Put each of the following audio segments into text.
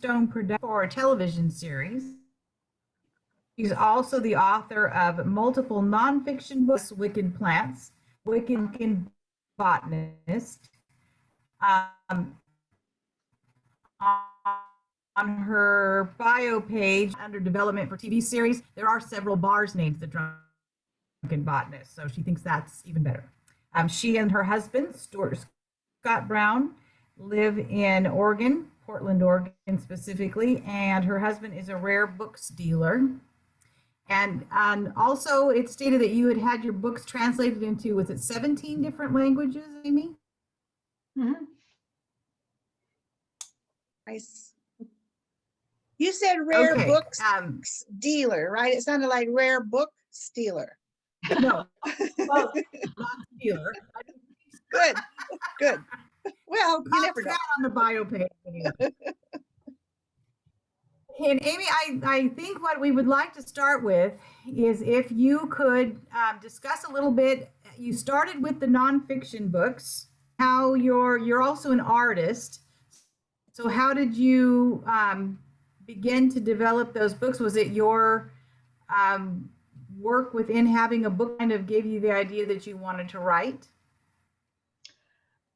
Stone production for a television series. She's also the author of multiple nonfiction books, Wicked Plants, Wicked Botanist. Um, on her bio page, under development for TV series, there are several bars named The Drunken Botanist, so she thinks that's even better. She and her husband, Scott Brown, live in Oregon, Portland, Oregon specifically, and her husband is a rare books dealer. And also, it stated that you had had your books translated into, was it 17 different languages, Amy? Mm-hmm. Nice. You said rare books dealer, right? It sounded like rare book stealer. No, well, not stealer. Good, good. Well, you never know. On the bio page. And Amy, I think what we would like to start with is if you could discuss a little bit. You started with the nonfiction books. How you're also an artist. So how did you begin to develop those books? Was it your work within having a book kind of gave you the idea that you wanted to write?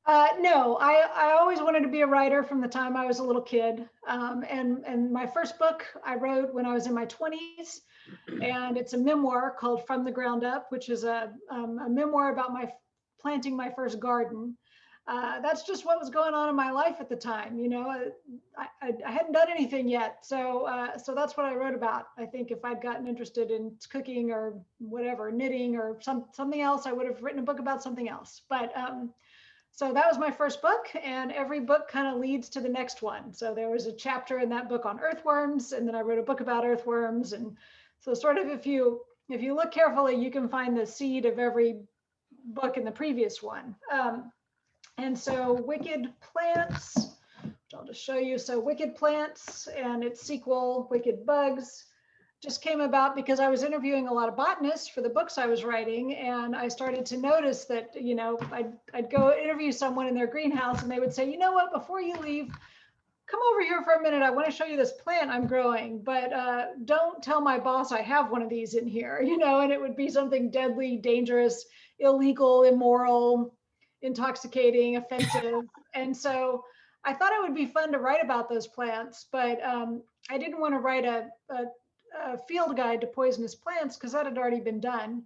No, I always wanted to be a writer from the time I was a little kid. And my first book I wrote when I was in my 20s, and it's a memoir called From the Ground Up, which is a memoir about planting my first garden. That's just what was going on in my life at the time. You know, I hadn't done anything yet. So that's what I wrote about. I think if I'd gotten interested in cooking or whatever, knitting or something else, I would have written a book about something else. But so that was my first book, and every book kind of leads to the next one. So there was a chapter in that book on earthworms, and then I wrote a book about earthworms. And so sort of if you look carefully, you can find the seed of every book in the previous one. And so Wicked Plants, which I'll just show you. So Wicked Plants and its sequel, Wicked Bugs, just came about because I was interviewing a lot of botanists for the books I was writing, and I started to notice that, you know, I'd go interview someone in their greenhouse and they would say, you know what, before you leave, come over here for a minute. I want to show you this plant I'm growing, but don't tell my boss I have one of these in here, you know, and it would be something deadly, dangerous, illegal, immoral, intoxicating, offensive. And so I thought it would be fun to write about those plants, but I didn't want to write a field guide to poisonous plants because that had already been done.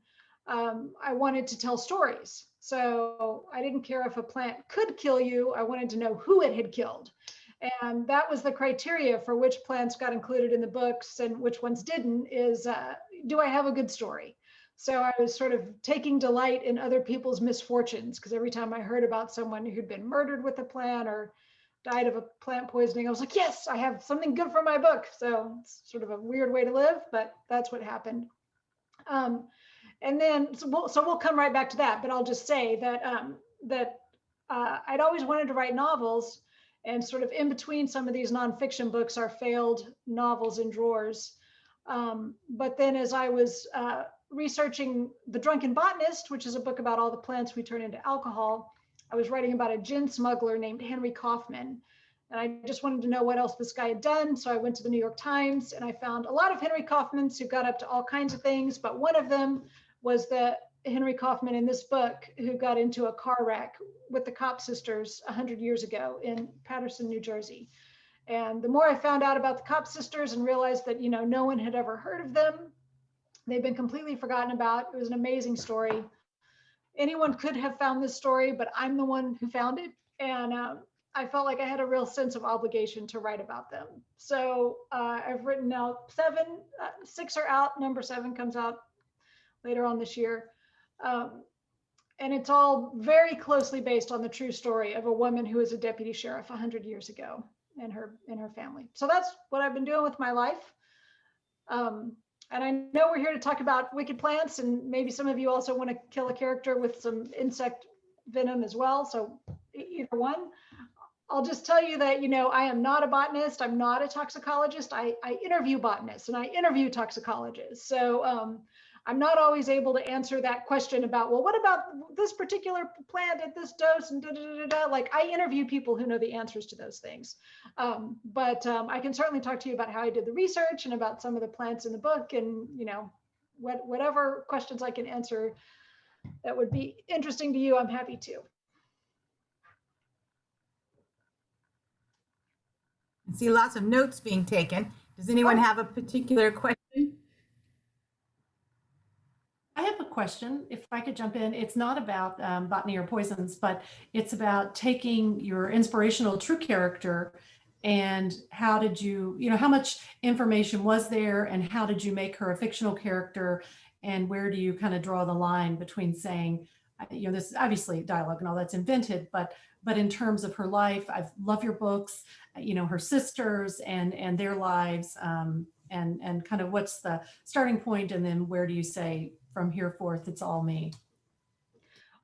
I wanted to tell stories. So I didn't care if a plant could kill you. I wanted to know who it had killed. And that was the criteria for which plants got included in the books and which ones didn't, is do I have a good story? So I was sort of taking delight in other people's misfortunes, because every time I heard about someone who'd been murdered with a plant or died of a plant poisoning, I was like, yes, I have something good for my book. So it's sort of a weird way to live, but that's what happened. And then, so we'll come right back to that, but I'll just say that I'd always wanted to write novels, and sort of in between some of these nonfiction books are failed novels in drawers. But then as I was researching The Drunken Botanist, which is a book about all the plants we turn into alcohol, I was writing about a gin smuggler named Henry Kaufman. And I just wanted to know what else this guy had done. So I went to the New York Times and I found a lot of Henry Kaufmans who got up to all kinds of things, but one of them was the Henry Kaufman in this book who got into a car wreck with the Kopp sisters 100 years ago in Paterson, New Jersey. And the more I found out about the Kopp sisters and realized that, you know, no one had ever heard of them, they've been completely forgotten about. It was an amazing story. Anyone could have found this story, but I'm the one who found it. And I felt like I had a real sense of obligation to write about them. So I've written now 7, 6 are out. Number 7 comes out later on this year. And it's all very closely based on the true story of a woman who was a deputy sheriff 100 years ago and her family. So that's what I've been doing with my life. And I know we're here to talk about wicked plants, and maybe some of you also want to kill a character with some insect venom as well. So either one. I'll just tell you that, you know, I am not a botanist. I'm not a toxicologist. I interview botanists and I interview toxicologists. So I'm not always able to answer that question about, well, what about this particular plant at this dose and da, da, da, da, da. Like, I interview people who know the answers to those things. But I can certainly talk to you about how I did the research and about some of the plants in the book, and whatever questions I can answer that would be interesting to you, I'm happy to. I see lots of notes being taken. Does anyone have a particular question? I have a question, if I could jump in. It's not about botany or poisons, but it's about taking your inspirational true character and how did you, how much information was there and how did you make her a fictional character, and where do you kind of draw the line between saying, this is obviously dialogue and all that's invented, but in terms of her life, I love your books, her sisters and their lives, and kind of what's the starting point, and then where do you say from here forth it's all me?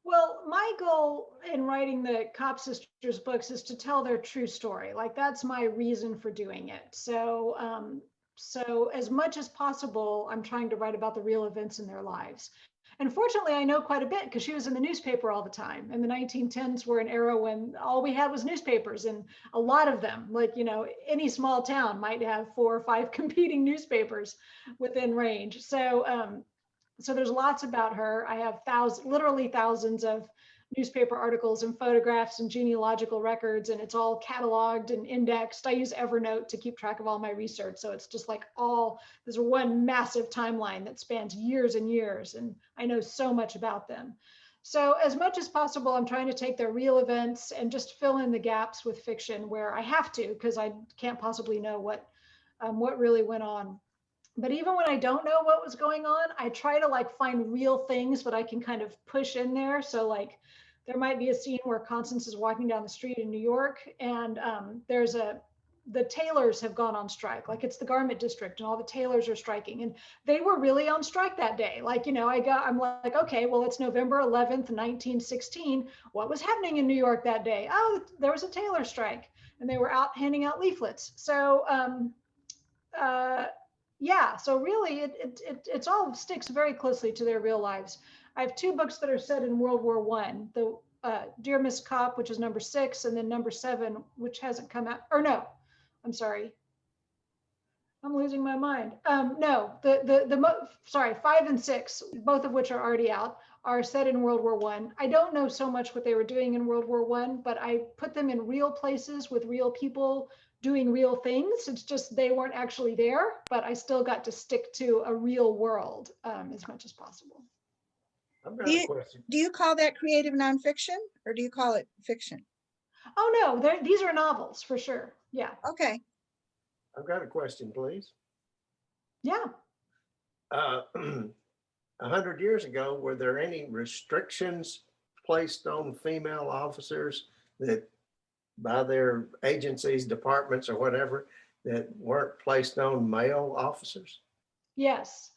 Well, my goal in writing the Kopp Sisters books is to tell their true story. Like, that's my reason for doing it. So so as much as possible, I'm trying to write about the real events in their lives. And fortunately, I know quite a bit because she was in the newspaper all the time. And the 1910s were an era when all we had was newspapers, and a lot of them, like, any small town might have 4 or 5 competing newspapers within range. So there's lots about her. I have literally thousands of newspaper articles and photographs and genealogical records, and it's all cataloged and indexed. I use Evernote to keep track of all my research. So it's just like there's one massive timeline that spans years and years, and I know so much about them. So as much as possible, I'm trying to take their real events and just fill in the gaps with fiction where I have to, because I can't possibly know what really went on. But even when I don't know what was going on, I try to find real things that I can kind of push in there. So there might be a scene where Constance is walking down the street in New York, and the tailors have gone on strike. Like, it's the garment district and all the tailors are striking, and they were really on strike that day. I'm like, okay, well, it's November 11th, 1916. What was happening in New York that day? Oh, there was a tailor strike, and they were out handing out leaflets. So, yeah, so really it's all sticks very closely to their real lives. I have 2 books that are set in World War I, the Dear Miss Kopp, which is number 6, and then number 7, which hasn't come out, or no, I'm sorry, I'm losing my mind. No, sorry, 5 and 6, both of which are already out, are set in World War I. I don't know so much what they were doing in World War I, but I put them in real places with real people doing real things. It's just they weren't actually there, but I still got to stick to a real world as much as possible. I've got a question. Do you call that creative nonfiction, or do you call it fiction? Oh no, these are novels for sure. Yeah. Okay. I've got a question, please. Yeah. 100 years ago, were there any restrictions placed on female officers that by their agencies, departments, or whatever, that weren't placed on male officers? Yes.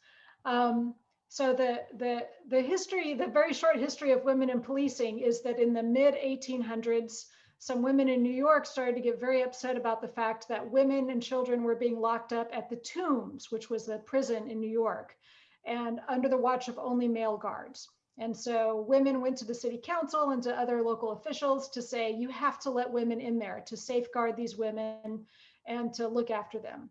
So the history, the very short history of women in policing is that in the mid 1800s, some women in New York started to get very upset about the fact that women and children were being locked up at the Tombs, which was the prison in New York, and under the watch of only male guards. And so women went to the city council and to other local officials to say, you have to let women in there to safeguard these women and to look after them.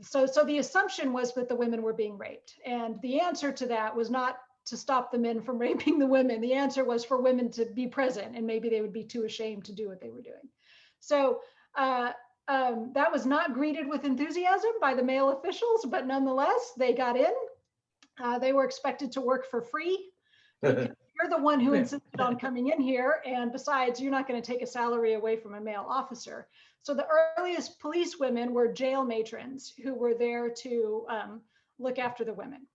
So the assumption was that the women were being raped. And the answer to that was not to stop the men from raping the women. The answer was for women to be present, and maybe they would be too ashamed to do what they were doing. So that was not greeted with enthusiasm by the male officials, but nonetheless, they got in. They were expected to work for free. You're the one who insisted on coming in here, and besides, you're not going to take a salary away from a male officer. So the earliest police women were jail matrons who were there to look after the women.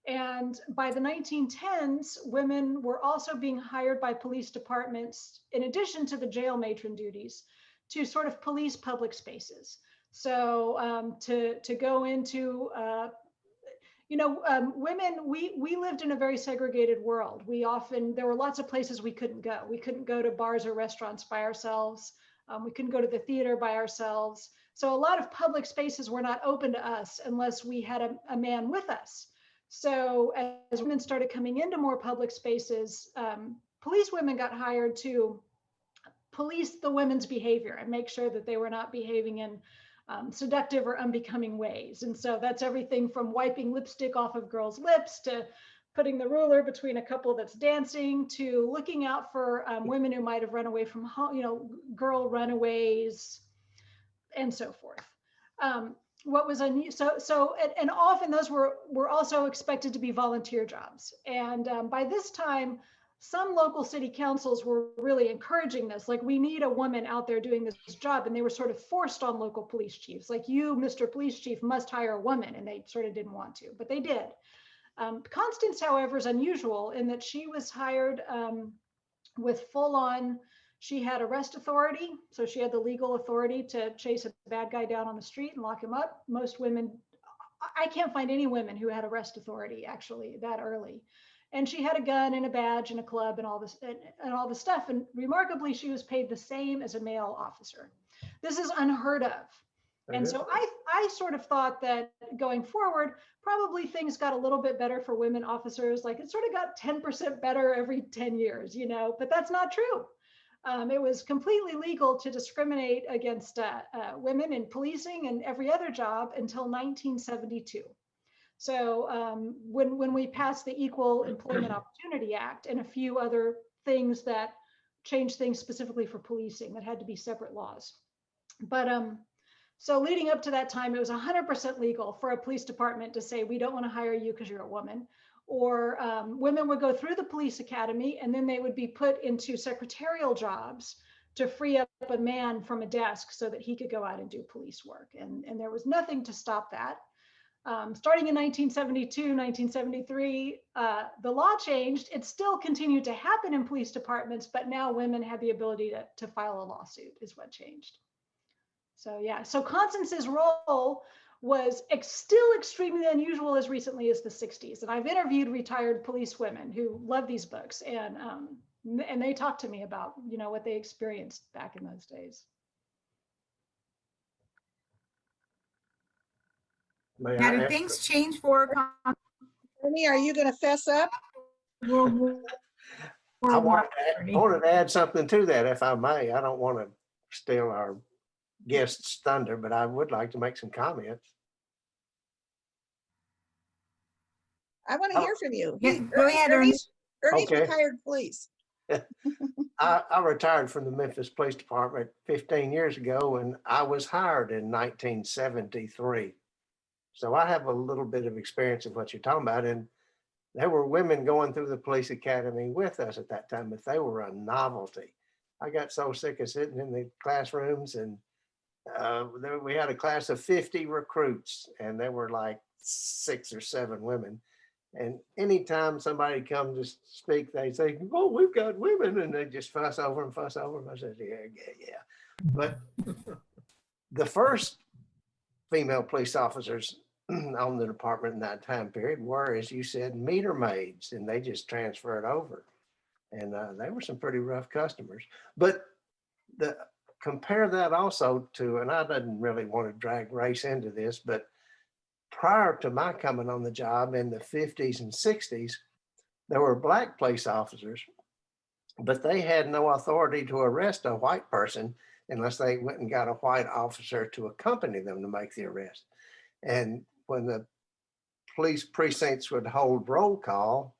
And by the 1910s, women were also being hired by police departments, in addition to the jail matron duties, to sort of police public spaces. So to go into women, we lived in a very segregated world. There were lots of places we couldn't go. We couldn't go to bars or restaurants by ourselves. We couldn't go to the theater by ourselves. So a lot of public spaces were not open to us unless we had a man with us. So as women started coming into more public spaces, police women got hired to police the women's behavior and make sure that they were not behaving in seductive or unbecoming ways. And so that's everything from wiping lipstick off of girls' lips to putting the ruler between a couple that's dancing to looking out for women who might have run away from home, girl runaways and so forth. What was and often those were also expected to be volunteer jobs. And by this time, some local city councils were really encouraging this. Like, we need a woman out there doing this job. And they were sort of forced on local police chiefs. Like, you, Mr. Police Chief, must hire a woman. And they sort of didn't want to, but they did. Constance, however, is unusual in that she was hired with full-on, she had arrest authority. So she had the legal authority to chase a bad guy down on the street and lock him up. Most women, I can't find any women who had arrest authority actually that early. And she had a gun and a badge and a club and all this and all the stuff. And remarkably, she was paid the same as a male officer. This is unheard of. And so I sort of thought that going forward, probably things got a little bit better for women officers. Like, it sort of got 10% better every 10 years, but that's not true. It was completely legal to discriminate against women in policing and every other job until 1972. So when we passed the Equal Employment Opportunity Act and a few other things that changed things specifically for policing that had to be separate laws. But so leading up to that time, it was 100% legal for a police department to say, we don't want to hire you because you're a woman. Or women would go through the police academy and then they would be put into secretarial jobs to free up a man from a desk so that he could go out and do police work. And there was nothing to stop that. Starting in 1972, 1973, the law changed. It still continued to happen in police departments, but now women had the ability to file a lawsuit is what changed. So yeah, so Constance's role was still extremely unusual as recently as the 60s. And I've interviewed retired police women who love these books, and they talk to me about, what they experienced back in those days. Now, did things change for Ernie, are you going to fess up? I wanted to add something to that, if I may. I don't want to steal our guest's thunder, but I would like to make some comments. I want to hear from you. Yeah, go ahead, Ernie. Ernie's retired police. I retired from the Memphis Police Department 15 years ago, and I was hired in 1973. So I have a little bit of experience of what you're talking about. And there were women going through the police academy with us at that time, but they were a novelty. I got so sick of sitting in the classrooms, and we had a class of 50 recruits, and there were like 6 or 7 women. And anytime somebody comes to speak, they say, "Oh, we've got women," and they just fuss over them. I said, yeah. But the first female police officers on the department in that time period were, as you said, meter maids, and they just transferred over. And they were some pretty rough customers. But compare that also to, and I didn't really want to drag race into this, but prior to my coming on the job in the 50s and 60s, there were black police officers, but they had no authority to arrest a white person unless they went and got a white officer to accompany them to make the arrest. And when the police precincts would hold roll call,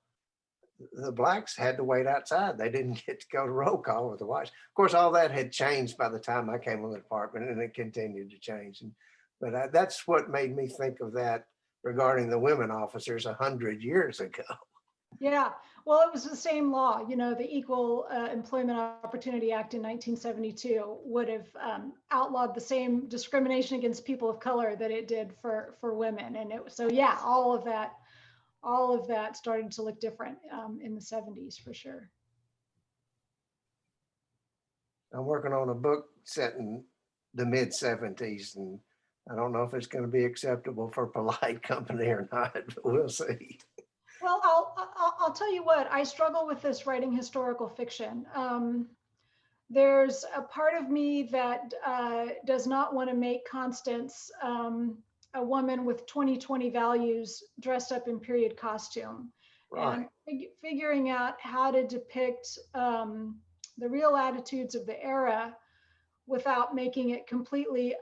the blacks had to wait outside. They didn't get to go to roll call with the whites. Of course, all that had changed by the time I came on the department, and it continued to change. But that's what made me think of that regarding the women officers 100 years ago. Yeah, well, it was the same law. The Equal Employment Opportunity Act in 1972 would have outlawed the same discrimination against people of color that it did for women. And so yeah, all of that started to look different in the 70s for sure. I'm working on a book set in the mid 70s, and I don't know if it's going to be acceptable for polite company or not, but we'll see. Well, I'll tell you what, I struggle with this writing historical fiction. There's a part of me that does not want to make Constance a woman with 2020 values dressed up in period costume. Right. And figuring out how to depict the real attitudes of the era without making it completely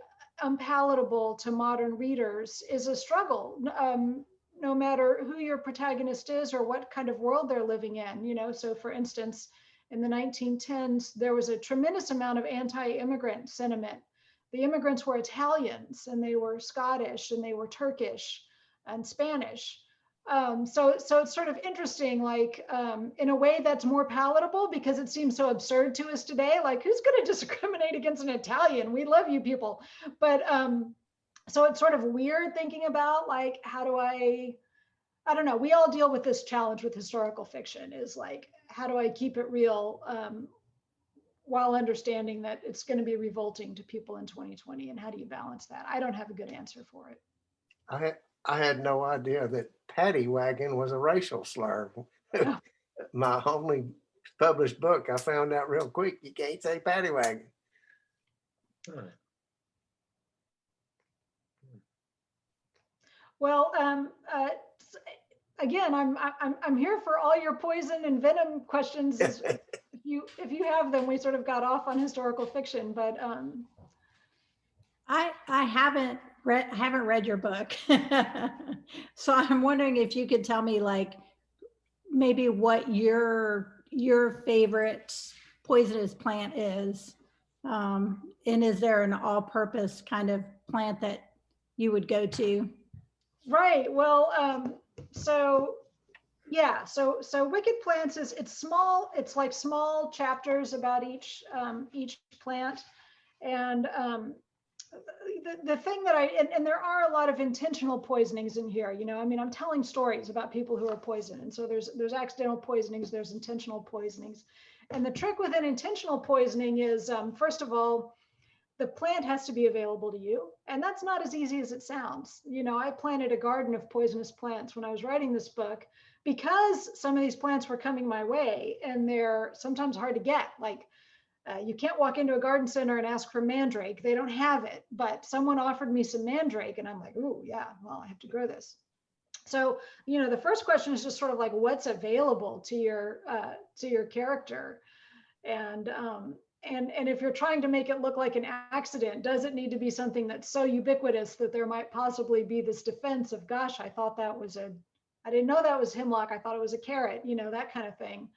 unpalatable to modern readers is a struggle. No matter who your protagonist is or what kind of world they're living in, you know. So for instance, in the 1910s, there was a tremendous amount of anti-immigrant sentiment. The immigrants were Italians and they were Scottish and they were Turkish and Spanish. So it's sort of interesting, like in a way that's more palatable because it seems so absurd to us today. Like, who's going to discriminate against an Italian? We love you people. But so it's sort of weird thinking about like, how do I don't know. We all deal with this challenge with historical fiction is like, how do I keep it real while understanding that it's going to be revolting to people in 2020? And how do you balance that? I don't have a good answer for it. I had no idea that paddy wagon was a racial slur. Oh. My only published book, I found out real quick, you can't say paddy wagon. Well, again, I'm here for all your poison and venom questions. If you have them, we sort of got off on historical fiction, but I haven't read your book, so I'm wondering if you could tell me like maybe what your favorite poisonous plant is, and is there an all-purpose kind of plant that you would go to? Right. Well, so yeah, so Wicked Plants it's small. It's like small chapters about each plant, and the thing that and there are a lot of intentional poisonings in here. You know, I mean, I'm telling stories about people who are poisoned, and so there's accidental poisonings, there's intentional poisonings, and the trick with an intentional poisoning is first of all, the plant has to be available to you. And that's not as easy as it sounds. You know, I planted a garden of poisonous plants when I was writing this book because some of these plants were coming my way and they're sometimes hard to get. Like you can't walk into a garden center and ask for mandrake. They don't have it, but someone offered me some mandrake and I'm like, oh yeah, well, I have to grow this. So, you know, the first question is just sort of like what's available to your character. And if you're trying to make it look like an accident, does it need to be something that's so ubiquitous that there might possibly be this defense of, gosh, I didn't know that was hemlock. I thought it was a carrot, you know, that kind of thing.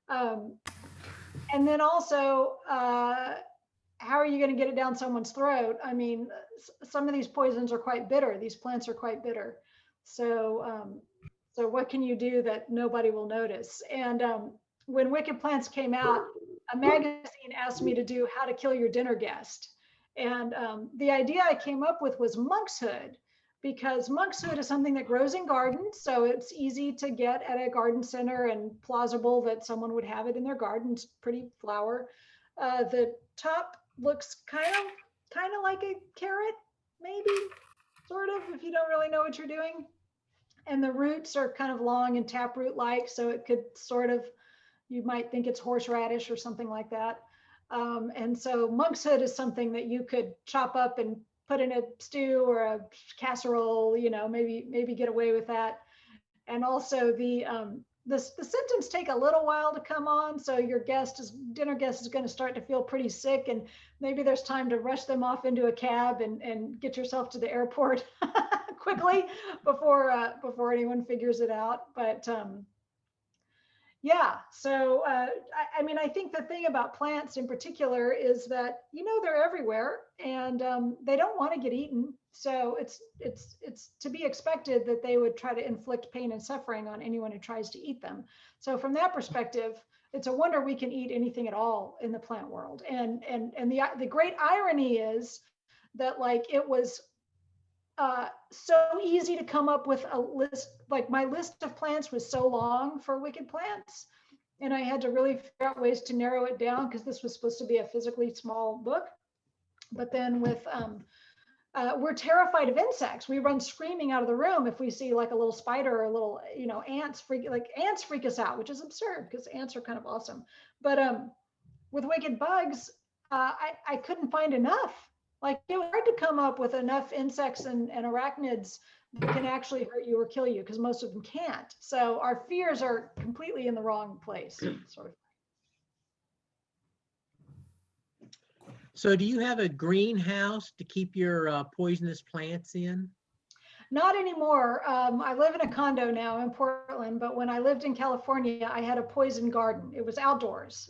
And then also, how are you going to get it down someone's throat? I mean, some of these poisons are quite bitter. These plants are quite bitter. So, so what can you do that nobody will notice? And when Wicked Plants came out, a magazine asked me to do How to Kill Your Dinner Guest. And the idea I came up with was monkshood, because monkshood is something that grows in gardens. So it's easy to get at a garden center and plausible that someone would have it in their garden. It's pretty flower. The top looks kind of like a carrot, maybe, sort of, if you don't really know what you're doing. And the roots are kind of long and taproot-like, so it could sort of, you might think it's horseradish or something like that. And so monkshood is something that you could chop up and put in a stew or a casserole, you know, maybe get away with that. And also the symptoms take a little while to come on. So your dinner guest is going to start to feel pretty sick, and maybe there's time to rush them off into a cab and get yourself to the airport quickly before anyone figures it out. But yeah, so I mean, I think the thing about plants in particular is that, you know, they're everywhere and they don't want to get eaten. So it's to be expected that they would try to inflict pain and suffering on anyone who tries to eat them. So from that perspective, it's a wonder we can eat anything at all in the plant world. And the great irony is that, like, it was so easy to come up with a list. Like, my list of plants was so long for Wicked Plants, and I had to really figure out ways to narrow it down because this was supposed to be a physically small book. But then with we're terrified of insects. We run screaming out of the room if we see like a little spider or a little, you know, ants freak us out, which is absurd because ants are kind of awesome. But with Wicked Bugs, I couldn't find enough. Like, it was hard to come up with enough insects and arachnids that can actually hurt you or kill you, because most of them can't. So our fears are completely in the wrong place, sort of. So do you have a greenhouse to keep your poisonous plants in? Not anymore. I live in a condo now in Portland, but when I lived in California, I had a poison garden. It was outdoors.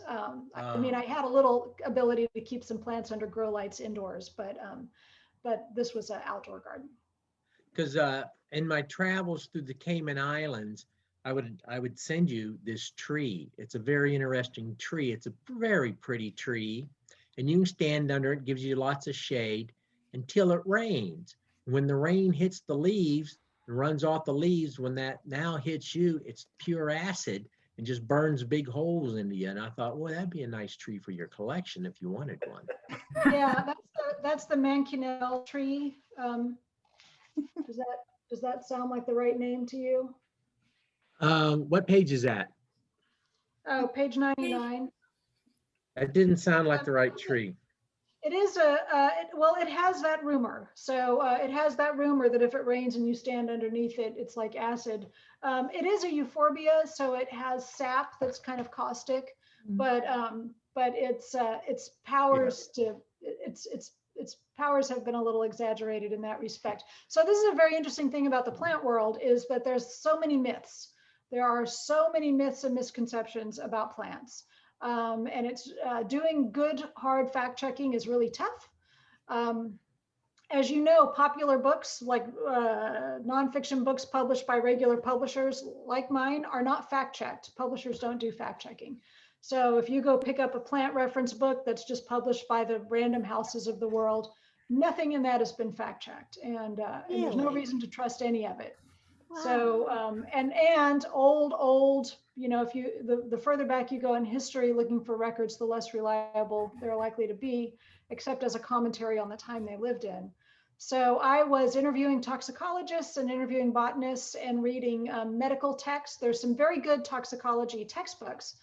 I mean, I had a little ability to keep some plants under grow lights indoors, but this was an outdoor garden. Because in my travels through the Cayman Islands, I would send you this tree. It's a very interesting tree. It's a very pretty tree, and you can stand under it. Gives you lots of shade until it rains. When the rain hits the leaves and runs off the leaves, when that now hits you, it's pure acid and just burns big holes into you. And I thought, well, that'd be a nice tree for your collection if you wanted one. Yeah, that's the Mancunel tree. Does that sound like the right name to you? What page is that? Oh, page 99. That didn't sound like the right tree. It is well, it has that rumor. So it has that rumor that if it rains and you stand underneath it, it's like acid. It is a euphorbia, so it has sap that's kind of caustic, but its powers its powers have been a little exaggerated in that respect. So this is a very interesting thing about the plant world, is that there's so many myths. There are so many myths and misconceptions about plants. And it's doing good, hard fact checking is really tough. As you know, popular books like nonfiction books published by regular publishers like mine are not fact checked. Publishers don't do fact checking. So if you go pick up a plant reference book that's just published by the Random Houses of the world, nothing in that has been fact checked, and there's no reason to trust any of it. Wow. So and old, you know, if you the further back you go in history looking for records, the less reliable they're likely to be, except as a commentary on the time they lived in. So I was interviewing toxicologists and interviewing botanists and reading medical texts. There's some very good toxicology textbooks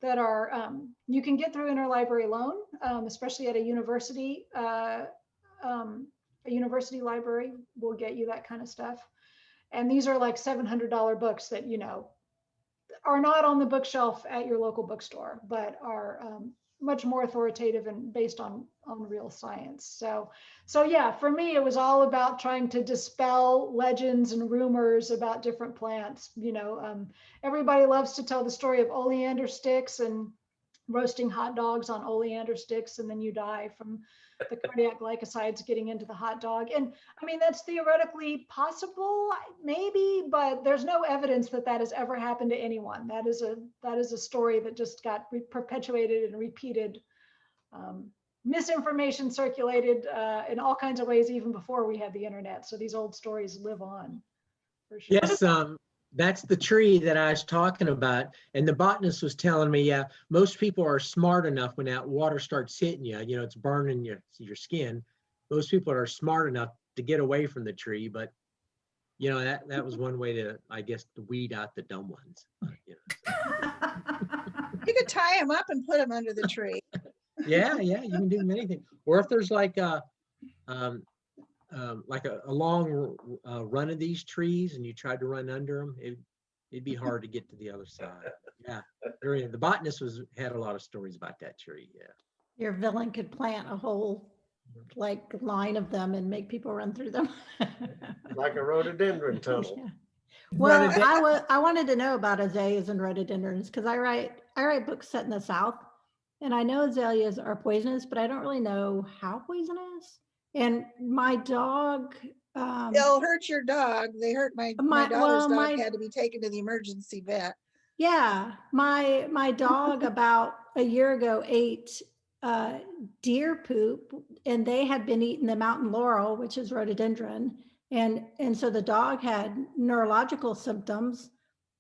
that are you can get through interlibrary loan, especially at a university. A university library will get you that kind of stuff. And these are like $700 books that, you know, are not on the bookshelf at your local bookstore, but are much more authoritative and based on real science. So yeah, for me, it was all about trying to dispel legends and rumors about different plants. You know, everybody loves to tell the story of oleander sticks and roasting hot dogs on oleander sticks, and then you die from the cardiac glycosides getting into the hot dog. And I mean, that's theoretically possible, maybe, but there's no evidence that that has ever happened to anyone. That is a story that just got perpetuated and repeated. Misinformation circulated in all kinds of ways even before we had the internet. So these old stories live on, for sure. Yes, that's the tree that I was talking about. And the botanist was telling me, yeah, most people are smart enough when that water starts hitting you, you know, it's burning your skin. Most people are smart enough to get away from the tree, but you know, that was one way to, I guess, to weed out the dumb ones. You know, so. You could tie them up and put them under the tree. Yeah, you can do anything. Or if there's like a long run of these trees and you tried to run under them, it'd be hard to get to the other side. Yeah, the botanist had a lot of stories about that tree. Yeah, your villain could plant a whole like line of them and make people run through them. Like a rhododendron tunnel. Yeah. Well, I wanted to know about azaleas and rhododendrons because I write books set in the South, and I know azaleas are poisonous, but I don't really know how poisonous. And my dog, they'll hurt your dog. They hurt my daughter's dog had to be taken to the emergency vet. Yeah, my dog about a year ago ate deer poop, and they had been eating the mountain laurel, which is rhododendron. And so the dog had neurological symptoms,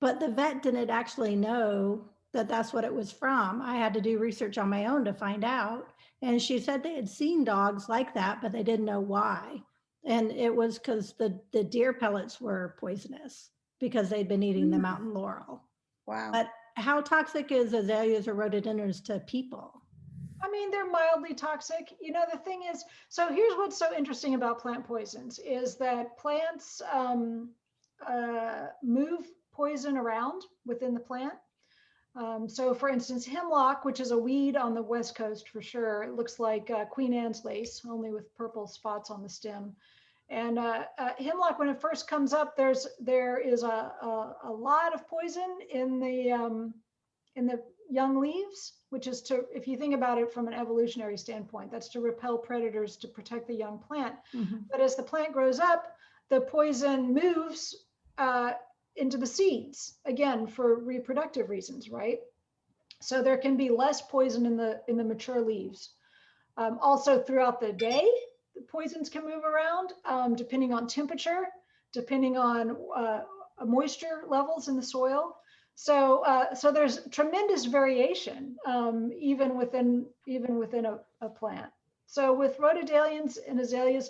but the vet didn't actually know that that's what it was from. I had to do research on my own to find out. And she said they had seen dogs like that, but they didn't know why. And it was because the deer pellets were poisonous because they'd been eating the mountain laurel. Wow. But how toxic is azaleas or rhododendrons to people? I mean, they're mildly toxic. You know, the thing is, so here's what's so interesting about plant poisons is that plants move poison around within the plant. So for instance, hemlock, which is a weed on the West Coast for sure, it looks like Queen Anne's lace, only with purple spots on the stem. And hemlock, when it first comes up, there is a lot of poison in the young leaves, which is to, if you think about it from an evolutionary standpoint, that's to repel predators to protect the young plant. Mhm. But as the plant grows up, the poison moves into the seeds, again, for reproductive reasons, right? So there can be less poison in the mature leaves. Also throughout the day, the poisons can move around depending on temperature, depending on moisture levels in the soil. So there's tremendous variation even within a plant. So with rhododendrons and azaleas,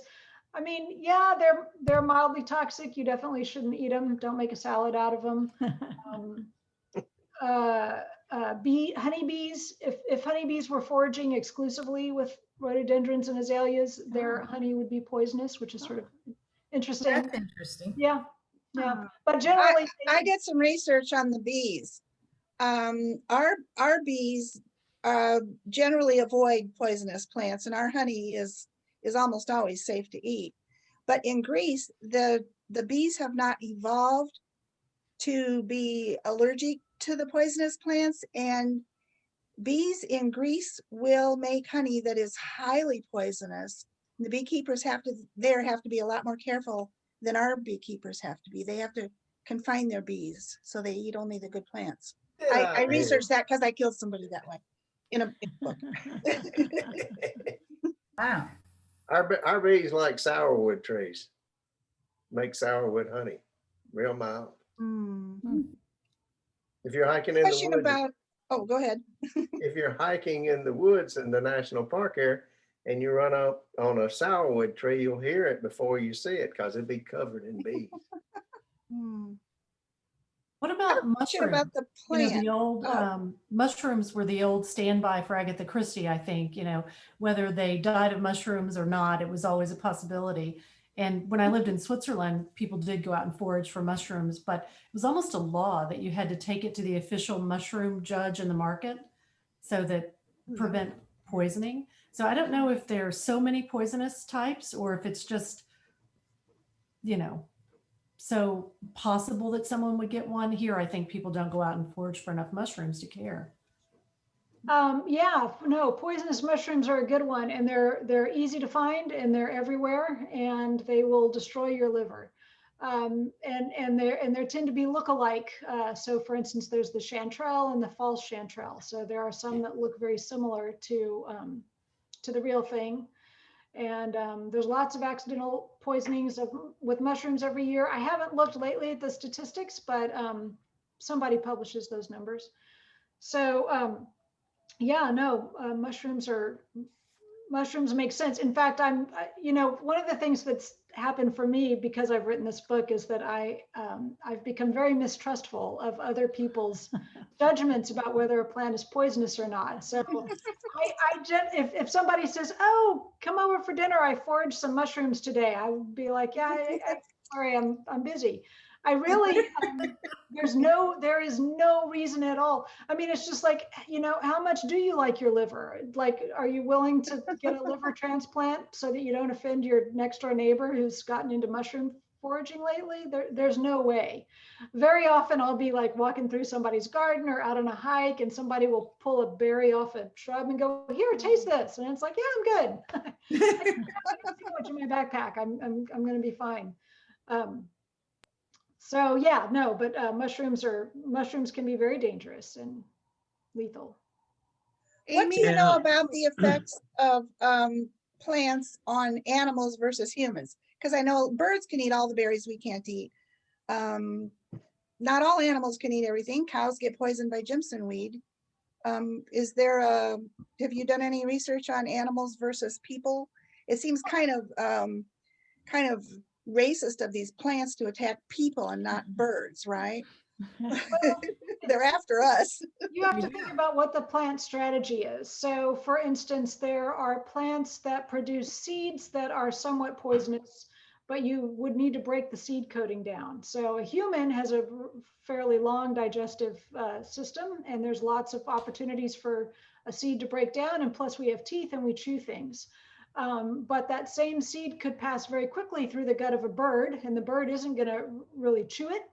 I mean, yeah, they're mildly toxic. You definitely shouldn't eat them. Don't make a salad out of them. Honeybees, if honeybees were foraging exclusively with rhododendrons and azaleas, their honey would be poisonous, which is sort of interesting. That's interesting. Yeah, yeah. But generally, I did some research on the bees. Our bees generally avoid poisonous plants, and our honey is almost always safe to eat. But in Greece, the bees have not evolved to be allergic to the poisonous plants, and bees in Greece will make honey that is highly poisonous. The beekeepers have to be a lot more careful than our beekeepers have to be. They have to confine their bees so they eat only the good plants. I researched that because I killed somebody that way in a book. Wow. Our bees like sourwood trees. Make sourwood honey, real mild. If you're hiking in Question the woods, about, oh, go ahead. if you're hiking in the woods in the national park here and you run up on a sourwood tree, you'll hear it before you see it because it'll be covered in bees. What about mushrooms? About the plant. You know, the old mushrooms were the old standby for Agatha Christie, I think, you know, whether they died of mushrooms or not, it was always a possibility. And when I lived in Switzerland, people did go out and forage for mushrooms, but it was almost a law that you had to take it to the official mushroom judge in the market so that prevent poisoning. So I don't know if there are so many poisonous types or if it's just, you know, so possible that someone would get one. Here, I think people don't go out and forage for enough mushrooms to care. Yeah, no, poisonous mushrooms are a good one, and they're easy to find, and they're everywhere, and they will destroy your liver. And they tend to be look-alike. So, for instance, there's the chanterelle and the false chanterelle. So there are some that look very similar to the real thing. And there's lots of accidental poisonings with mushrooms every year. I haven't looked lately at the statistics, but somebody publishes those numbers. So yeah, no, mushrooms make sense. In fact, you know, one of the things that's happened for me because I've written this book is that I've become very mistrustful of other people's judgments about whether a plant is poisonous or not. So if somebody says, "Oh, come over for dinner, I foraged some mushrooms today," I would be like, "Yeah, sorry, I'm busy." I really, there is no reason at all. I mean, it's just like, you know, how much do you like your liver? Like, are you willing to get a liver transplant so that you don't offend your next door neighbor who's gotten into mushroom foraging lately? There's no way. Very often I'll be like walking through somebody's garden or out on a hike and somebody will pull a berry off a shrub and go, "Here, taste this." And it's like, "Yeah, I'm good. I can too much in my backpack. I'm going to be fine." So yeah, no, but mushrooms can be very dangerous and lethal. What do you know about the effects of plants on animals versus humans? Because I know birds can eat all the berries we can't eat. Not all animals can eat everything. Cows get poisoned by Jimson weed. Have you done any research on animals versus people? It seems kind of racist of these plants to attack people and not birds, right? Well, they're after us. You have to think about what the plant strategy is. So for instance, there are plants that produce seeds that are somewhat poisonous, but you would need to break the seed coating down. So a human has a fairly long digestive system, and there's lots of opportunities for a seed to break down. And plus we have teeth and we chew things. But that same seed could pass very quickly through the gut of a bird, and the bird isn't going to really chew it.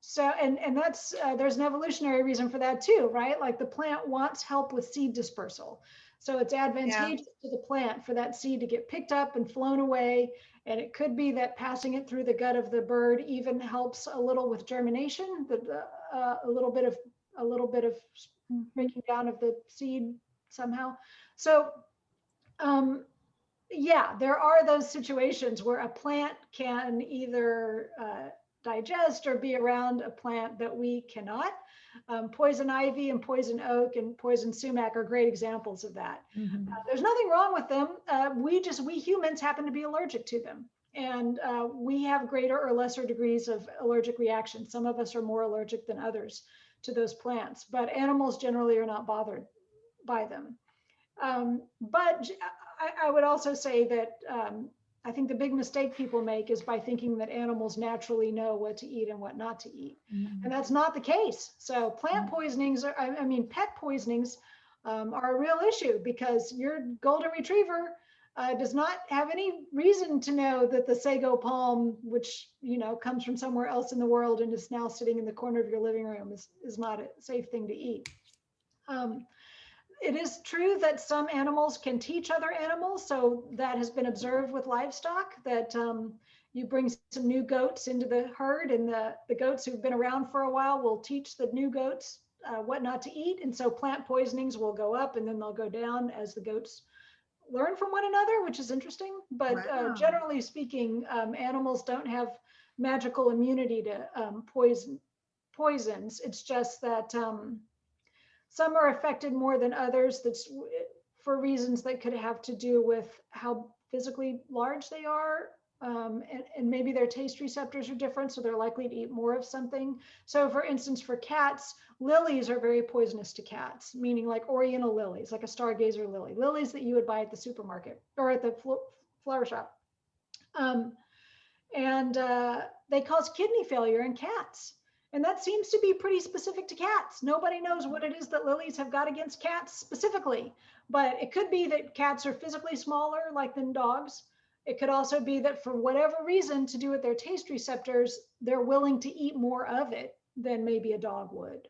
So, and that's, there's an evolutionary reason for that too, right? Like the plant wants help with seed dispersal. So it's advantageous to the plant for that seed to get picked up and flown away. And it could be that passing it through the gut of the bird even helps a little with germination, a little bit of breaking down of the seed somehow. So, yeah, there are those situations where a plant can either digest or be around a plant that we cannot. Poison ivy and poison oak and poison sumac are great examples of that. There's nothing wrong with them. We humans happen to be allergic to them. And we have greater or lesser degrees of allergic reaction. Some of us are more allergic than others to those plants, but animals generally are not bothered by them. But I would also say that I think the big mistake people make is by thinking that animals naturally know what to eat and what not to eat. And that's not the case. So plant poisonings, pet poisonings are a real issue, because your golden retriever does not have any reason to know that the sago palm, which comes from somewhere else in the world and is now sitting in the corner of your living room, is not a safe thing to eat. It is true that some animals can teach other animals. So that has been observed with livestock, that you bring some new goats into the herd, and the goats who've been around for a while will teach the new goats what not to eat. And so plant poisonings will go up and then they'll go down as the goats learn from one another, which is interesting. But generally speaking, animals don't have magical immunity to poisons. It's just that some are affected more than others. That's for reasons that could have to do with how physically large they are. And maybe their taste receptors are different, so they're likely to eat more of something. So for instance, for cats, lilies are very poisonous to cats, meaning like oriental lilies, like a stargazer lily, lilies that you would buy at the supermarket or at the flower shop. They cause kidney failure in cats. And that seems to be pretty specific to cats. Nobody knows what it is that lilies have got against cats specifically, but it could be that cats are physically smaller than dogs. It could also be that for whatever reason, to do with their taste receptors, they're willing to eat more of it than maybe a dog would.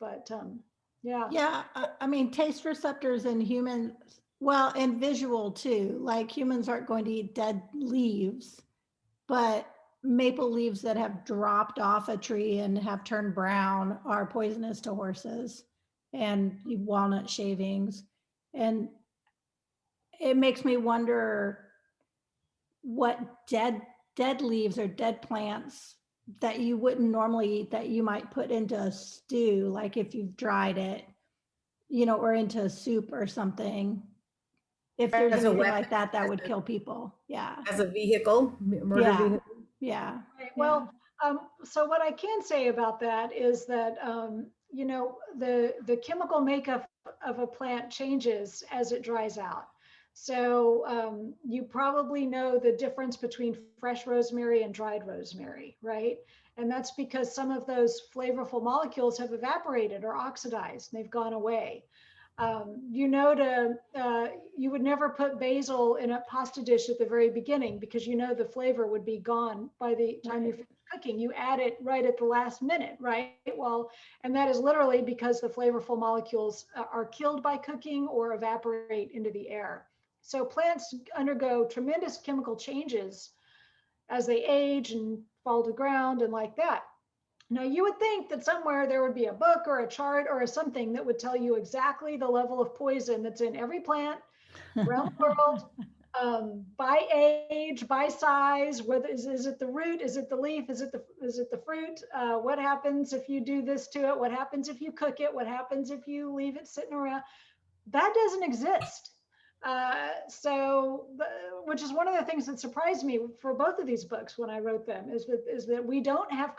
But yeah. Yeah, I mean, taste receptors in humans, well, and visual too. Like humans aren't going to eat dead leaves, but maple leaves that have dropped off a tree and have turned brown are poisonous to horses, and walnut shavings. And it makes me wonder what dead leaves or dead plants that you wouldn't normally eat that you might put into a stew, like if you've dried it, or into a soup or something. If there's As a anything weapon, like that would kill people. Yeah. as a vehicle, murder Yeah. vehicle. Yeah. Right. Well, so what I can say about that is that, the chemical makeup of a plant changes as it dries out. So you probably know the difference between fresh rosemary and dried rosemary, right? And that's because some of those flavorful molecules have evaporated or oxidized, and they've gone away. You would never put basil in a pasta dish at the very beginning, because the flavor would be gone by the time you finish cooking. You add it right at the last minute, right? Well, and that is literally because the flavorful molecules are killed by cooking or evaporate into the air. So plants undergo tremendous chemical changes as they age and fall to the ground and like that. Now, you would think that somewhere there would be a book or a chart or something that would tell you exactly the level of poison that's in every plant around the world, by age, by size. Whether is it the root, is it the leaf, is it the fruit? What happens if you do this to it? What happens if you cook it? What happens if you leave it sitting around? That doesn't exist. Which is one of the things that surprised me for both of these books when I wrote them, is that we don't have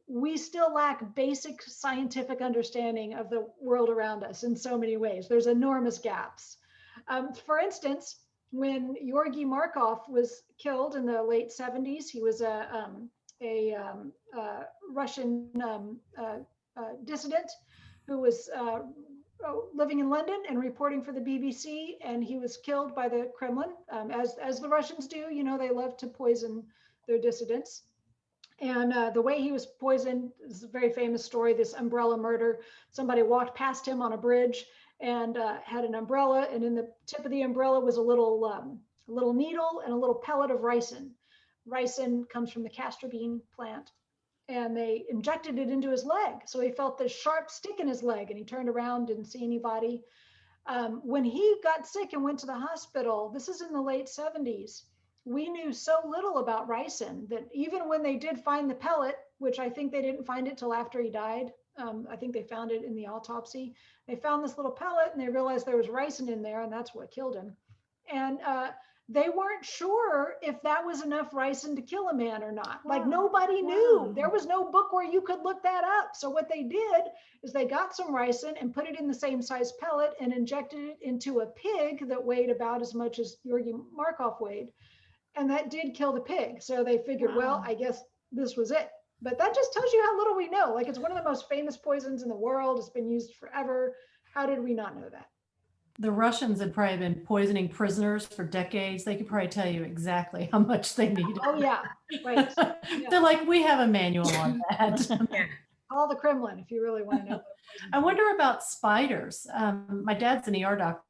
we still lack basic scientific understanding of the world around us in so many ways. There's enormous gaps. For instance, when Georgy Markov was killed in the late 70s. He was a Russian dissident who was living in London and reporting for the BBC, and he was killed by the Kremlin, as the Russians do. You know, they love to poison their dissidents. And the way he was poisoned is a very famous story, this umbrella murder. Somebody walked past him on a bridge and had an umbrella, and in the tip of the umbrella was a little needle and a little pellet of ricin. Ricin comes from the castor bean plant, and they injected it into his leg. So he felt this sharp stick in his leg, and he turned around, didn't see anybody. When he got sick and went to the hospital, this is in the late 70s, we knew so little about ricin that even when they did find the pellet, which I think they didn't find it till after he died, I think they found it in the autopsy. They found this little pellet and they realized there was ricin in there, and that's what killed him. And they weren't sure if that was enough ricin to kill a man or not. Wow. Like nobody knew. There was no book where you could look that up. So what they did is they got some ricin and put it in the same size pellet and injected it into a pig that weighed about as much as Georgy Markov weighed. And that did kill the pig. So they figured, well, I guess this was it. But that just tells you how little we know. Like, it's one of the most famous poisons in the world. It's been used forever. How did we not know that? The Russians had probably been poisoning prisoners for decades. They could probably tell you exactly how much they needed. Oh, yeah. Right. Yeah. They're like, we have a manual on that. Call the Kremlin if you really want to know. I wonder about spiders. My dad's an ER doctor.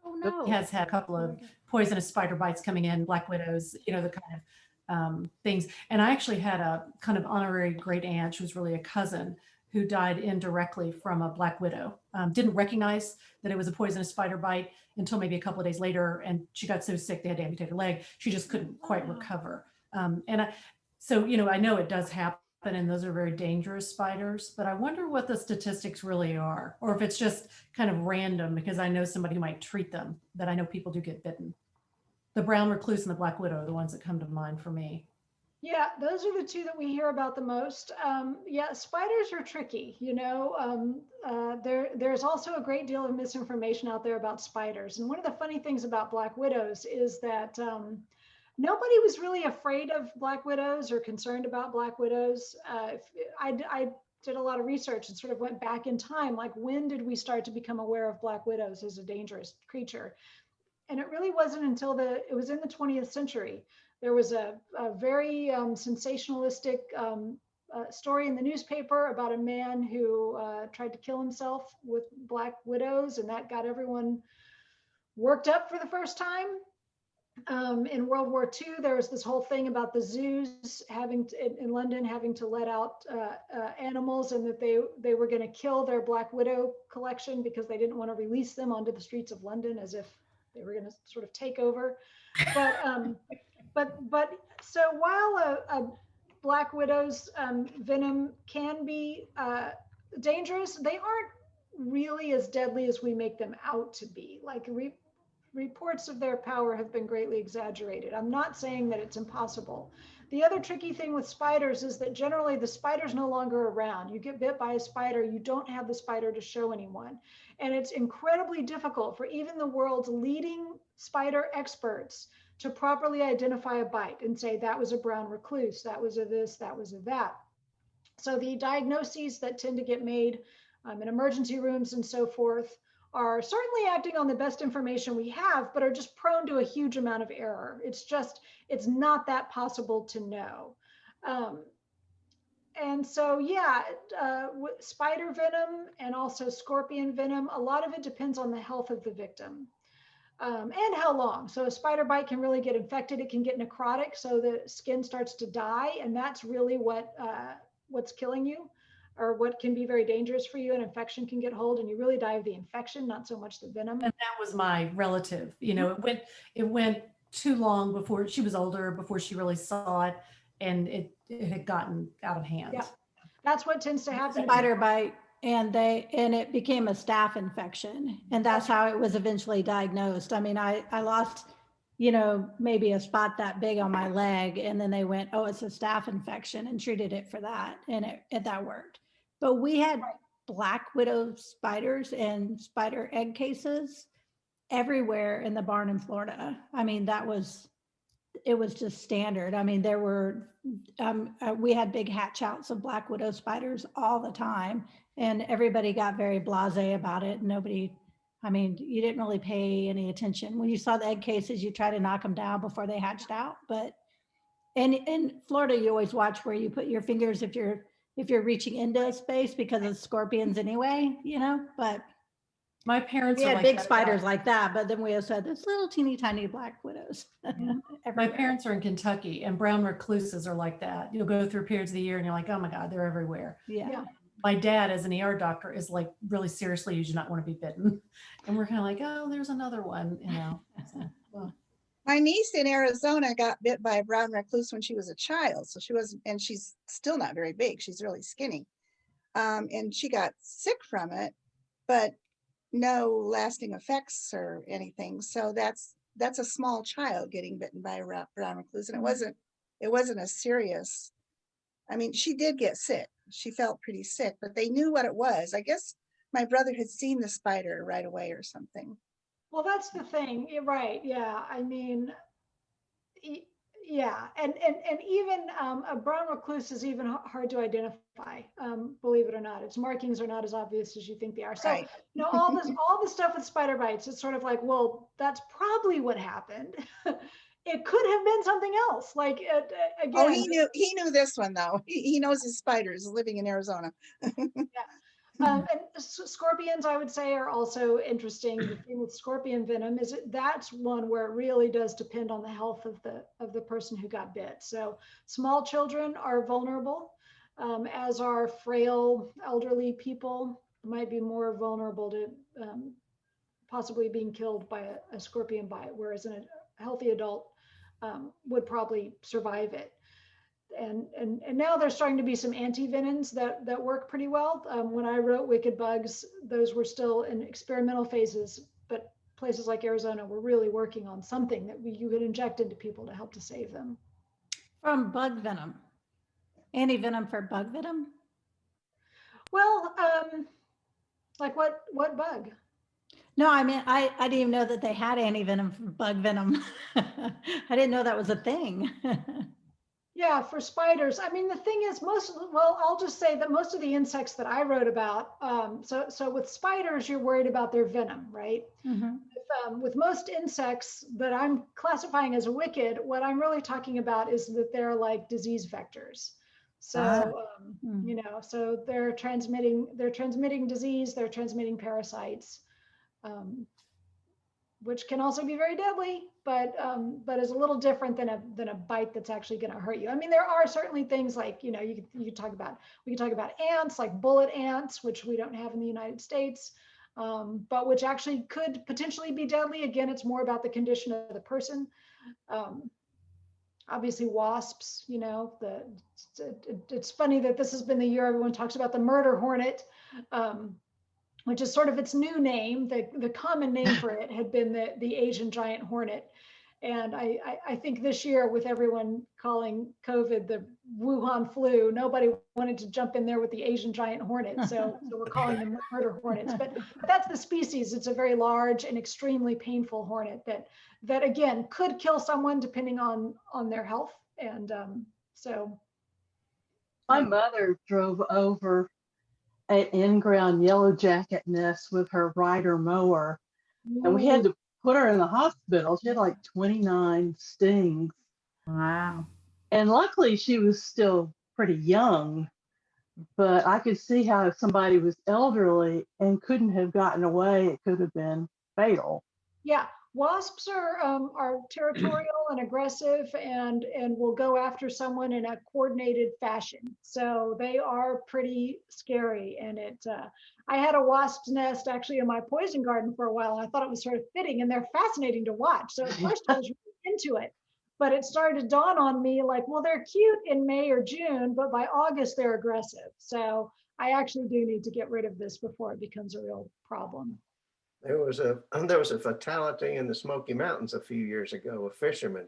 Oh, no. He has had a couple of poisonous spider bites coming in, black widows, you know, the kind of things. And I actually had a kind of honorary great aunt, she was really a cousin, who died indirectly from a black widow. Didn't recognize that it was a poisonous spider bite until maybe a couple of days later. And she got so sick, they had to amputate her leg. She just couldn't quite recover. So, you know, I know it does happen, and those are very dangerous spiders, but I wonder what the statistics really are, or if it's just kind of random, because I know somebody who might treat them, that I know people do get bitten. The brown recluse and the black widow are the ones that come to mind for me. Yeah, those are the two that we hear about the most. Yeah, spiders are tricky. You know, there's also a great deal of misinformation out there about spiders. And one of the funny things about black widows is that nobody was really afraid of black widows or concerned about black widows. I did a lot of research and sort of went back in time, like when did we start to become aware of black widows as a dangerous creature? And it really wasn't until it was in the 20th century. There was a very sensationalistic story in the newspaper about a man who tried to kill himself with black widows, and that got everyone worked up for the first time. In World War II, there was this whole thing about the zoos in London having to let out animals, and that they were going to kill their black widow collection because they didn't want to release them onto the streets of London, as if they were going to sort of take over. But so while a black widow's venom can be dangerous, they aren't really as deadly as we make them out to be. Like reports of their power have been greatly exaggerated. I'm not saying that it's impossible. The other tricky thing with spiders is that generally the spider's no longer around. You get bit by a spider, you don't have the spider to show anyone. And it's incredibly difficult for even the world's leading spider experts to properly identify a bite and say that was a brown recluse, that was a this, that was a that. So the diagnoses that tend to get made in emergency rooms and so forth are certainly acting on the best information we have, but are just prone to a huge amount of error. It's not that possible to know. And so, yeah, spider venom and also scorpion venom, a lot of it depends on the health of the victim. And how long. So a spider bite can really get infected. It can get necrotic, so the skin starts to die, and that's really what's killing you, or what can be very dangerous for you. An infection can get hold, and you really die of the infection, not so much the venom. And that was my relative. You know, it went too long before she was older, before she really saw it, and it had gotten out of hand. Yeah, that's what tends to happen. Spider bite. And it became a staph infection, and that's how it was eventually diagnosed. I mean, I lost, you know, maybe a spot that big on my leg, and then they went, oh, it's a staph infection, and treated it for that, and that worked. But we had black widow spiders and spider egg cases everywhere in the barn in Florida. I mean, it was just standard. I mean, there were, we had big hatch outs of black widow spiders all the time, and everybody got very blasé about it. Nobody, I mean, you didn't really pay any attention. When you saw the egg cases, you try to knock them down before they hatched out. But in Florida, you always watch where you put your fingers if you're reaching into a space because of scorpions anyway, you know, but My parents we are had like big that spiders about- like that, but then we also had those little teeny tiny black widows. My everywhere. parents are in Kentucky, and brown recluses are like that. You'll go through periods of the year and you're like, oh my God, they're everywhere. Yeah. Yeah. My dad, as an ER doctor, is like, really seriously, you do not want to be bitten. And we're kind of like, oh, there's another one, you know. So, well, My niece in Arizona got bit by a brown recluse when she was a child. So she wasn't, and she's still not very big. She's really skinny. And she got sick from it, but no lasting effects or anything. So that's a small child getting bitten by a brown recluse. And it wasn't a serious, I mean, she did get sick. She felt pretty sick, but they knew what it was. I guess my brother had seen the spider right away or something. Well, that's the thing. You're right. Yeah. I mean, yeah. And even a brown recluse is even hard to identify, believe it or not. Its markings are not as obvious as you think they are. So, Right. you know, all the stuff with spider bites, it's sort of like, well, that's probably what happened. It could have been something else. Like, again. Oh, he knew this one though. He knows his spiders living in Arizona. And scorpions, I would say, are also interesting. The thing with scorpion venom is that's one where it really does depend on the health of the person who got bit. So small children are vulnerable, as are frail elderly people might be more vulnerable to possibly being killed by a scorpion bite, whereas a healthy adult would probably survive it. And now there's starting to be some anti-venoms that work pretty well. When I wrote Wicked Bugs, those were still in experimental phases, but places like Arizona were really working on something that you could inject into people to help to save them. From bug venom. Anti-venom for bug venom? Well, like what bug? No, I mean, I didn't even know that they had anti-venom for bug venom. I didn't know that was a thing. Yeah, for spiders. I mean, the thing is, I'll just say that most of the insects that I wrote about, so with spiders, you're worried about their venom, right? With most insects that I'm classifying as wicked, what I'm really talking about is that they're like disease vectors. So, you know, so they're transmitting disease, they're transmitting parasites, which can also be very deadly, but is a little different than a bite that's actually going to hurt you. I mean, there are certainly things like, you know, we could talk about ants, like bullet ants, which we don't have in the United States, but which actually could potentially be deadly. Again, it's more about the condition of the person. Obviously wasps, you know, it's funny that this has been the year everyone talks about the murder hornet, which is sort of its new name. The common name for it had been the Asian giant hornet. And I think this year, with everyone calling COVID the Wuhan flu, nobody wanted to jump in there with the Asian giant hornet. So we're calling them murder hornets. But that's the species. It's a very large and extremely painful hornet that again could kill someone depending on their health. And so My mother drove over an in-ground yellow jacket nest with her rider mower, and we had to put her in the hospital. She had like 29 stings. Wow. And luckily she was still pretty young, but I could see how if somebody was elderly and couldn't have gotten away, it could have been fatal. Yeah, wasps are territorial and aggressive and will go after someone in a coordinated fashion. So they are pretty scary. And I had a wasp's nest actually in my poison garden for a while, and I thought it was sort of fitting, and they're fascinating to watch. So at first I was really into it, but it started to dawn on me like, well, they're cute in May or June, but by August they're aggressive. So I actually do need to get rid of this before it becomes a real problem. There was a fatality in the Smoky Mountains a few years ago. A fisherman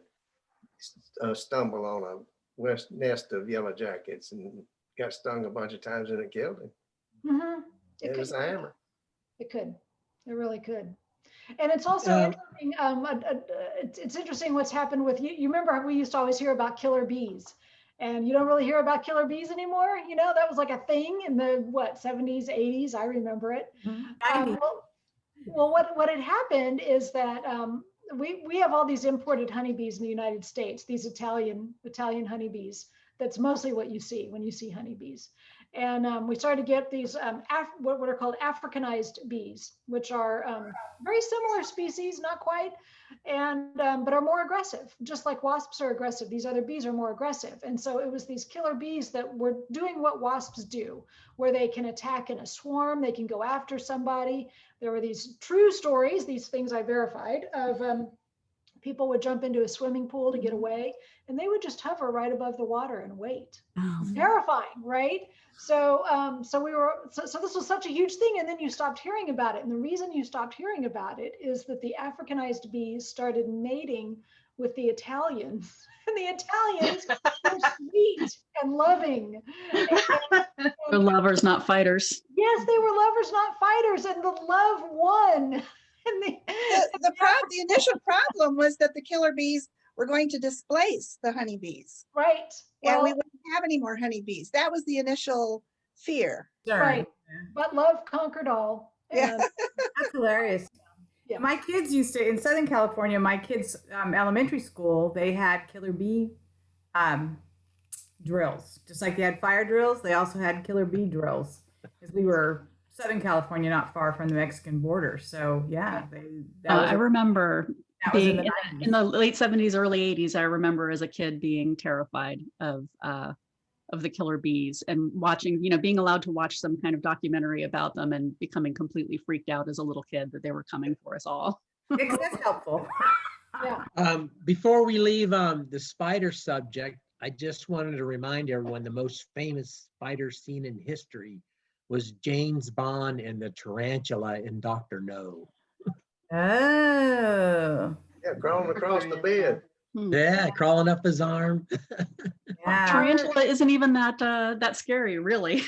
stumbled on a nest of yellow jackets and got stung a bunch of times, and it killed him. Mm-hmm. It was a hammer. It could. It really could. And it's also Um, interesting. It's interesting what's happened with you. You remember we used to always hear about killer bees, and you don't really hear about killer bees anymore. You know, that was like a thing in the what 70s, 80s. I remember it. Um, 90s. well, what had happened is that we have all these imported honeybees in the United States. These Italian honeybees. That's mostly what you see when you see honeybees. And we started to get these what are called Africanized bees, which are very similar species, not quite, and but are more aggressive. Just like wasps are aggressive, these other bees are more aggressive. And so it was these killer bees that were doing what wasps do, where they can attack in a swarm, they can go after somebody. There were these true stories, these things I verified, of people would jump into a swimming pool to get away, and they would just hover right above the water and wait. It's terrifying, right? So this was such a huge thing, and then you stopped hearing about it. And the reason you stopped hearing about it is that the Africanized bees started mating with the Italians, and the Italians were sweet and loving. They're lovers, not fighters. Yes, they were lovers, not fighters, and the love won. And The initial problem was that the killer bees were going to displace the honeybees, right. and we Well, wouldn't have any more honeybees. That was the initial fear. right. But love conquered all. Yeah. And That's hilarious. Yeah. My kids used to, in Southern California, my kids' elementary school, they had killer bee drills. Just like they had fire drills, they also had killer bee drills. Because we were Southern California, not far from the Mexican border. So yeah, I remember that was being in the in the late 70s, early 80s. I remember as a kid being terrified of the killer bees and watching, being allowed to watch some kind of documentary about them and becoming completely freaked out as a little kid that they were coming for us all. That's helpful. yeah. Before we leave the spider subject, I just wanted to remind everyone the most famous spider scene in history was James Bond and the tarantula in Dr. No. Oh. Yeah, crawling across the bed. Yeah, crawling up his arm. Yeah. Tarantula isn't even that scary, really.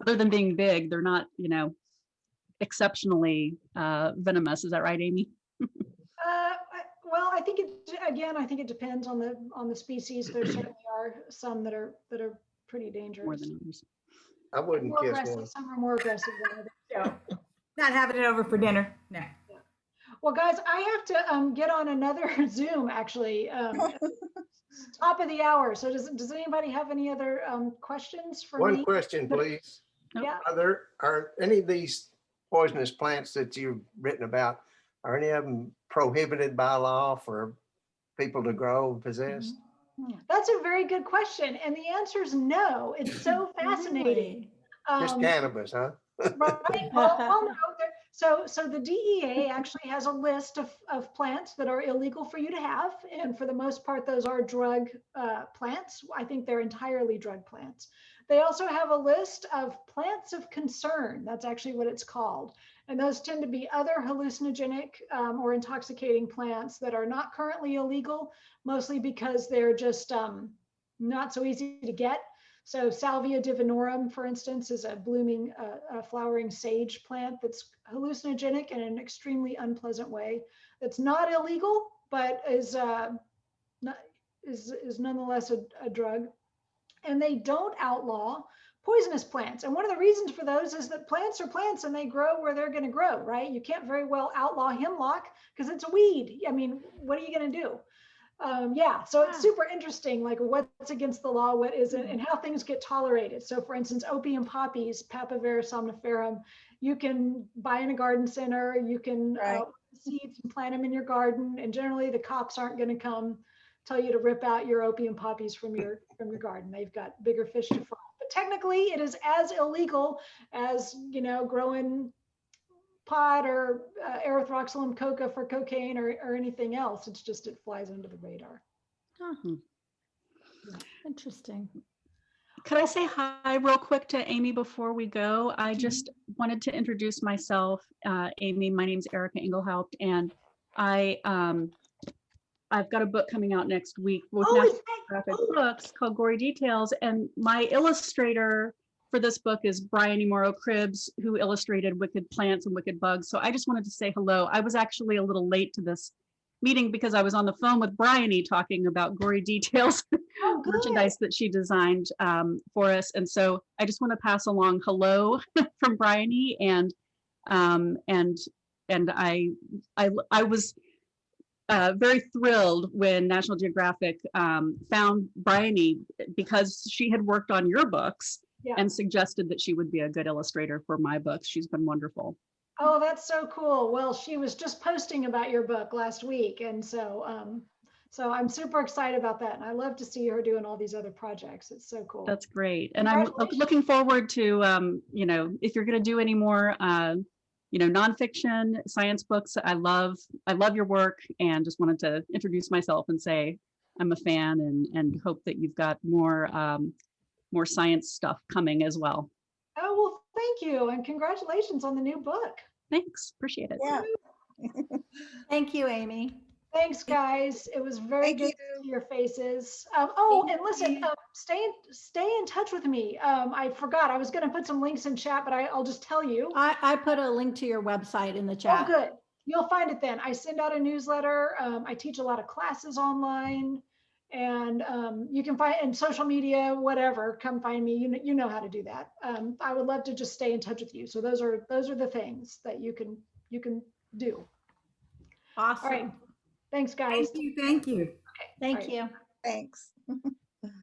Other than being big, they're not, exceptionally venomous. Is that right, Amy? Well, I think I think it depends on the species. There certainly are some that are pretty dangerous. More than others. I wouldn't More kiss aggressive. one. Some are more aggressive than others. So, not having it over for dinner. No. Well, guys, I have to get on another Zoom actually. Top of the hour. So does anybody have any other questions for One me? question, please. Yeah. Are any of these poisonous plants that you've written about, are any of them prohibited by law for people to grow and possess? That's a very good question. And the answer is no. It's so fascinating. Just cannabis, huh? Right. Well, no. So the DEA actually has a list of plants that are illegal for you to have. And for the most part, those are drug plants. I think they're entirely drug plants. They also have a list of plants of concern. That's actually what it's called. And those tend to be other hallucinogenic or intoxicating plants that are not currently illegal, mostly because they're just not so easy to get. So Salvia divinorum, for instance, is a blooming, flowering sage plant that's hallucinogenic in an extremely unpleasant way. That's not illegal, but is nonetheless a drug. And they don't outlaw poisonous plants. And one of the reasons for those is that plants are plants and they grow where they're going to grow, right? You can't very well outlaw hemlock because it's a weed. I mean, what are you going to do? So it's super interesting, like what's against the law, what isn't, and how things get tolerated. So for instance, opium poppies, Papaver somniferum, you can buy in a garden center, you can seeds and plant them in your garden, and generally the cops aren't going to come tell you to rip out your opium poppies from your garden. They've got bigger fish to fry. But technically it is as illegal as, growing pot or erythroxylum coca for cocaine or anything else. It's just it flies under the radar. Interesting. Could I say hi real quick to Amy before we go? I just wanted to introduce myself. Amy, my name's Erica Engelhaupt, and I've got a book coming out next week with National Geographic Books called Gory Details, and my illustrator for for this book is Bryony Morrow Cribbs, who illustrated Wicked Plants and Wicked Bugs. So I just wanted to say hello. I was actually a little late to this meeting because I was on the phone with Bryony talking about gory details Oh, good. merchandise that she designed for us. And so I just want to pass along hello from Bryony, and I was very thrilled when National Geographic found Bryony because she had worked on your books Yeah. and suggested that she would be a good illustrator for my books. She's been wonderful. Oh, that's so cool. Well, she was just posting about your book last week. And so, so I'm super excited about that. And I love to see her doing all these other projects. It's so cool. That's great. And I'm looking forward to, you know, if you're going to do any more, you know, nonfiction science books. I love your work, and just wanted to introduce myself and say I'm a fan, and hope that you've got more science stuff coming as well. Oh, well, thank you. And congratulations on the new book. Thanks. Appreciate it. Yeah. Thank you, Amy. Thanks, guys. It was very Thank good you. to see your faces. Oh, Thank and listen, you. stay in touch with me. I forgot, I was going to put some links in chat, but I'll just tell you. I put a link to your website in the Oh, chat. good. You'll find it then. I send out a newsletter. I teach a lot of classes online, and you can find in social media, whatever. Come find me. You know how to do that. I would love to just stay in touch with you. So those are the things that you can do. Awesome. All right. Thanks, guys. Thank you. Thank All right. you. Thanks.